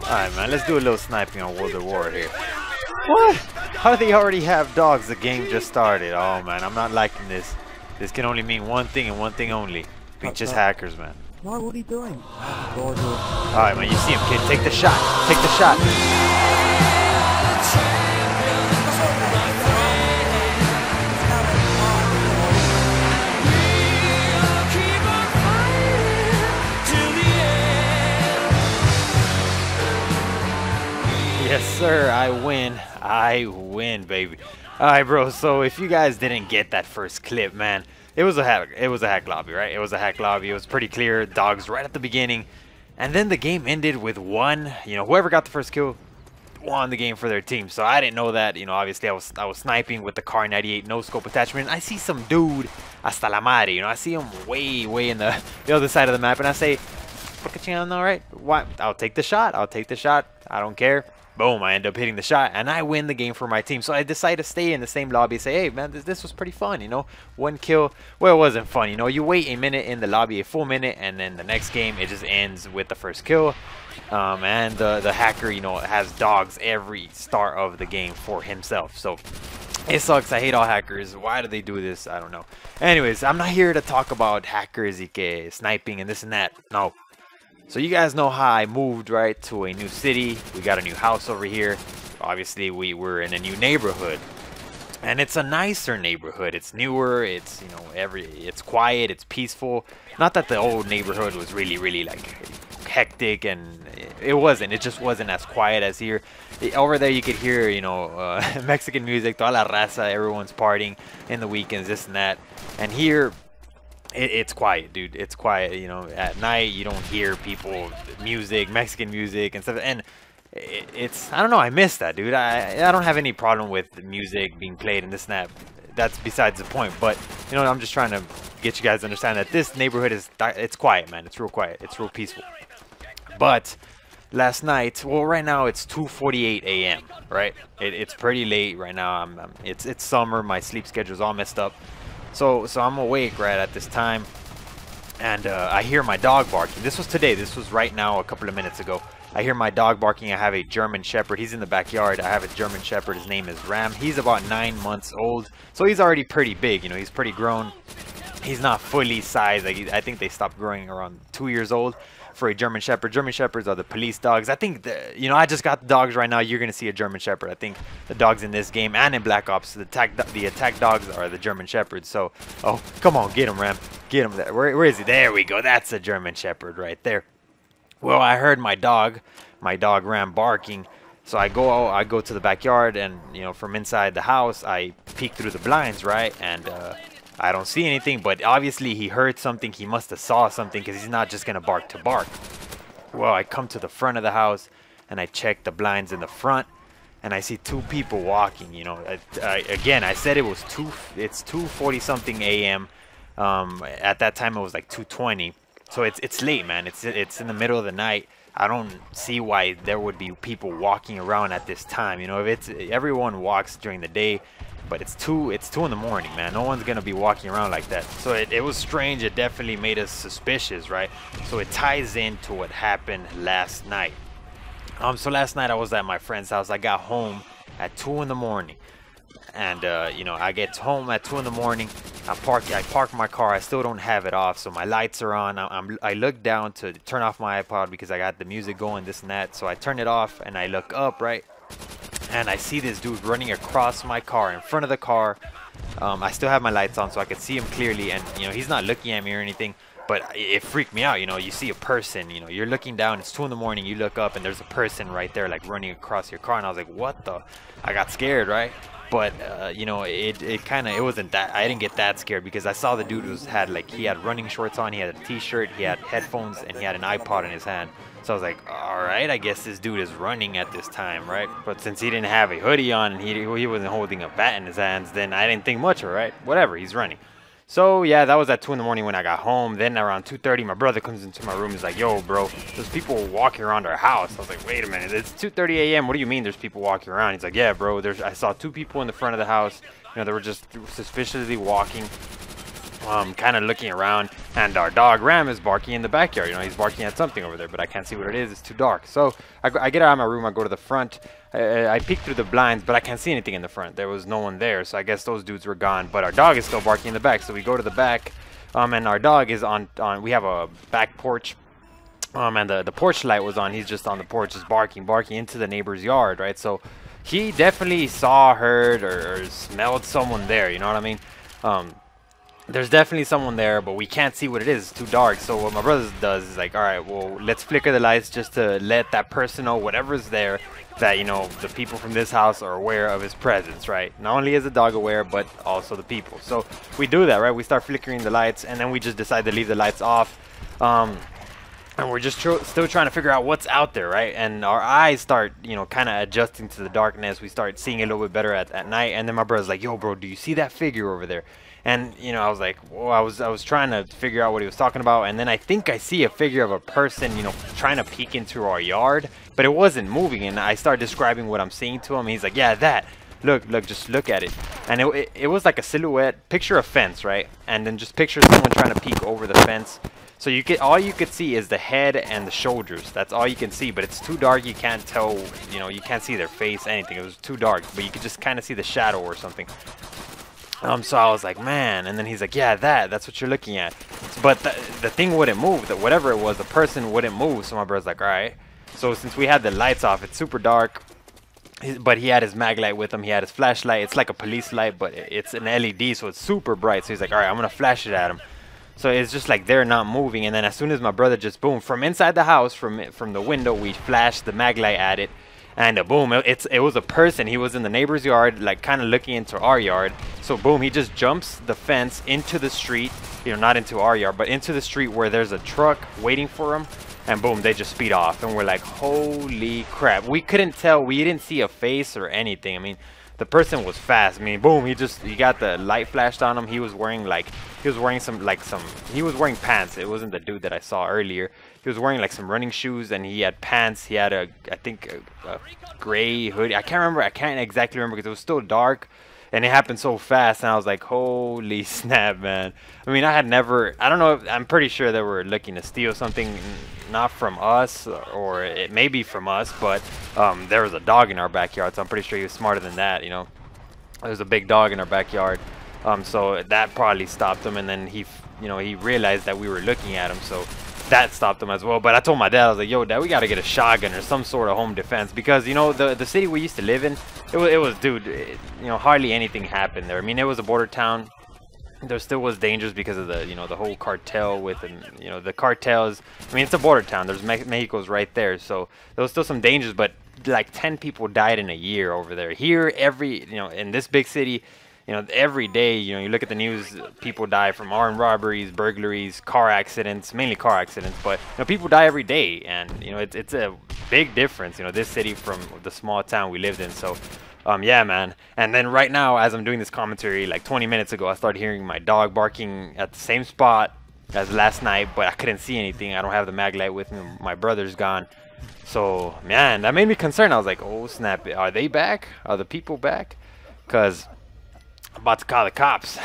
Alright, man, let's do a little sniping on World of War here. What? How do they already have dogs? The game just started. Oh, man, I'm not liking this. This can only mean one thing and one thing only. Just hackers, man. No, what are you doing? Alright, man, you see him, kid. Take the shot. Take the shot. Yes, sir. I win. I win, baby. All right, bro. So if you guys didn't get that first clip, man, it was a hack lobby, right? It was a hack lobby. It was pretty clear. Dogs right at the beginning, and then the game ended with one. You know, whoever got the first kill won the game for their team. So I didn't know that. You know, obviously I was sniping with the Car 98 no scope attachment. I see some dude hasta la madre. You know, I see him way in the other side of the map, and I say, "All right, why? I'll take the shot. I'll take the shot. I don't care." Boom, I end up hitting the shot, and I win the game for my team. So I decide to stay in the same lobby and say, hey, man, this was pretty fun, you know. One kill. Well, it wasn't fun, you know. You wait a minute in the lobby, a full minute, and then the next game, it just ends with the first kill. And the hacker, you know, has dogs every start of the game for himself. So it sucks. I hate all hackers. Why do they do this? I don't know. Anyways, I'm not here to talk about hackers, sniping, and this and that. No. So you guys know how I moved, right, to a new city. We got a new house over here. Obviously, we were in a new neighborhood. And it's a nicer neighborhood. It's newer. It's, you know, it's quiet. It's peaceful. Not that the old neighborhood was really like hectic, and it wasn't. It just wasn't as quiet as here. Over there, you could hear, you know, Mexican music, toda la raza, everyone's partying in the weekends, this and that. And here, it's quiet, dude. It's quiet. You know, at night you don't hear people, music, Mexican music and stuff. And it's, I don't know, I miss that, dude. I don't have any problem with music being played and this and that. That's besides the point. But you know, I'm just trying to get you guys to understand that this neighborhood it's quiet, man. It's real quiet. It's real peaceful. But last night, well, right now it's 2:48 a.m. right? It's pretty late right now. It's summer. My sleep schedule's all messed up. So I'm awake right at this time, and I hear my dog barking. This was today. This was right now, a couple of minutes ago. I hear my dog barking. I have a German Shepherd. He's in the backyard. I have a German Shepherd. His name is Ram. He's about 9 months old, so he's already pretty big. You know, he's pretty grown. He's not fully sized. Like, I think they stopped growing around 2 years old for a German Shepherd. German Shepherds are the police dogs. I think, you know, I just got the dogs right now. You're going to see a German Shepherd. I think the dogs in this game and in Black Ops, the attack dogs are the German Shepherds. So, oh, come on, get him, Ram. Get him. Where is he? There we go. That's a German Shepherd right there. Well, I heard my dog Ram barking. So I go to the backyard, and, you know, from inside the house, I peek through the blinds, right? And I don't see anything, but obviously he heard something. He must have saw something, because he's not just going to bark to bark. Well, I come to the front of the house, and I check the blinds in the front, and I see two people walking. You know, again, I said it's 2:40 something a.m. At that time, it was like 2:20. So it's late, man. It's in the middle of the night. I don't see why there would be people walking around at this time. You know, if everyone walks during the day. But it's 2 in the morning, man. No one's gonna be walking around like that. So it was strange. It definitely made us suspicious, right? So it ties into what happened last night. So last night I was at my friend's house. I got home at 2 in the morning, and you know, I get home at 2 in the morning. I park my car. I still don't have it off, so my lights are on. I look down to turn off my iPod because I got the music going, this and that. So I turn it off, and I look up, right? And I see this dude running across my car, in front of the car. I still have my lights on so I could see him clearly, and you know, he's not looking at me or anything, but it freaked me out. You know, you see a person, you know, you're looking down, it's 2 in the morning, you look up and there's a person right there, like, running across your car, and I was like, what the? I got scared, right? But you know, it wasn't that. I didn't get that scared because I saw the dude he had running shorts on, he had a t-shirt, he had headphones, and he had an iPod in his hand. So I was like, all right, I guess this dude is running at this time, right? But since he didn't have a hoodie on and he wasn't holding a bat in his hands, then I didn't think much of it, right? Whatever, he's running. So yeah, that was at 2 in the morning when I got home. Then around 2:30, my brother comes into my room. He's like, yo, bro, there's people walking around our house. I was like, wait a minute, it's 2:30 a.m. What do you mean there's people walking around? He's like, yeah, bro, I saw 2 people in the front of the house. You know, they were just suspiciously walking. kind of looking around, and our dog Ram is barking in the backyard. You know, he's barking at something over there, but I can't see what it is. It's too dark. So I get out of my room, I go to the front. I peek through the blinds, but I can't see anything in the front. There was no one there, so I guess those dudes were gone. But our dog is still barking in the back, so we go to the back, and our dog is on. We have a back porch, and the porch light was on. He's just on the porch, just barking into the neighbor's yard, right? So he definitely saw, heard, or smelled someone there. You know what I mean? There's definitely someone there, but we can't see what it is. It's too dark. So what my brother does is like, all right, well, let's flicker the lights just to let that person know, whatever's there, that, you know, the people from this house are aware of his presence, right? Not only is the dog aware, but also the people. So we do that, right? We start flickering the lights, and then we just decide to leave the lights off. And we're just still trying to figure out what's out there, right? And our eyes start, you know, kind of adjusting to the darkness. We start seeing a little bit better at night. And then my brother's like, yo, bro, do you see that figure over there? And, you know, I was like, whoa, I was trying to figure out what he was talking about. And then I think I see a figure of a person, you know, trying to peek into our yard. But it wasn't moving. And I started describing what I'm seeing to him. He's like, yeah, that. Look, just look at it. And it was like a silhouette. Picture a fence, right? And then just picture someone trying to peek over the fence. So all you could see is the head and the shoulders. That's all you can see, but it's too dark. You can't tell, you know, you can't see their face, anything. It was too dark, but you could just kind of see the shadow or something. So I was like, man, and then he's like, yeah, that's what you're looking at. But the thing wouldn't move. That whatever it was, the person wouldn't move. So my brother's like, all right. So since we had the lights off, it's super dark. But he had his mag light with him. He had his flashlight. It's like a police light, but it's an LED, so it's super bright. So he's like, all right, I'm gonna flash it at him. So it's just like they're not moving. And then as soon as my brother just boom from inside the house, from the window, we flashed the mag light at it. And boom, it was a person. He was in the neighbor's yard, like kind of looking into our yard. So boom, he just jumps the fence into the street, you know, not into our yard, but into the street where there's a truck waiting for him. And boom, they just speed off. And we're like, holy crap. We couldn't tell. We didn't see a face or anything. I mean, the person was fast. I mean, boom, he got the light flashed on him. He was wearing he was wearing pants. It wasn't the dude that I saw earlier. He was wearing like some running shoes, and he had pants. He had I think a gray hoodie. I can't exactly remember because it was still dark, and it happened so fast. And I was like, holy snap, man. I mean, I don't know. I'm pretty sure they were looking to steal something, not from us, or it may be from us, but there was a dog in our backyard, so I'm pretty sure he was smarter than that, you know. There was a big dog in our backyard, so that probably stopped him, and then he realized that we were looking at him, so that stopped him as well. But I told my dad, I was like, yo, Dad, we gotta get a shotgun or some sort of home defense, because, you know, the city we used to live in, it was dude, you know, hardly anything happened there. I mean, it was a border town. There still was dangers because of the, you know, the whole cartel with, you know, the cartels. I mean, it's a border town. There's Mexico's right there, so there was still some dangers. But like 10 people died in a year over there. Here, you know, in this big city, you know, every day, you know, you look at the news, people die from armed robberies, burglaries, car accidents, mainly car accidents. But, you know, people die every day, and, you know, it's a big difference, you know, this city from the small town we lived in. So yeah, man. And then right now, as I'm doing this commentary, like 20 minutes ago, I started hearing my dog barking at the same spot as last night, but I couldn't see anything. I don't have the mag light with me. My brother's gone. So, man, that made me concerned. I was like, oh, snap. Are they back? Are the people back? Because I'm about to call the cops.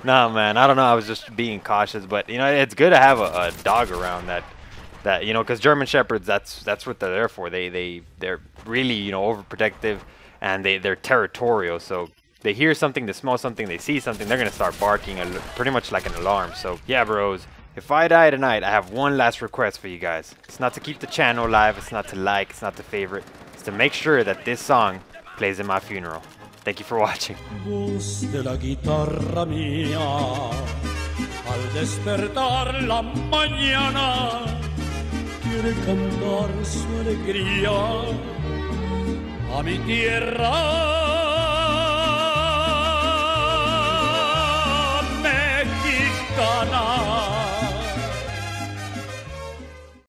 No, man, I don't know. I was just being cautious. But, you know, it's good to have a dog around that, you know, because German Shepherds, that's what they're there for. They're really, you know, overprotective. And they're territorial, so they hear something, they smell something, they see something, they're gonna start barking, pretty much like an alarm. So yeah, bros, if I die tonight, I have one last request for you guys. It's not to keep the channel alive, it's not to like, it's not to favorite, it's to make sure that this song plays in my funeral. Thank you for watching. Voz de la guitarra mía, al despertar la mañana, quiere cantar su alegría a mi tierra.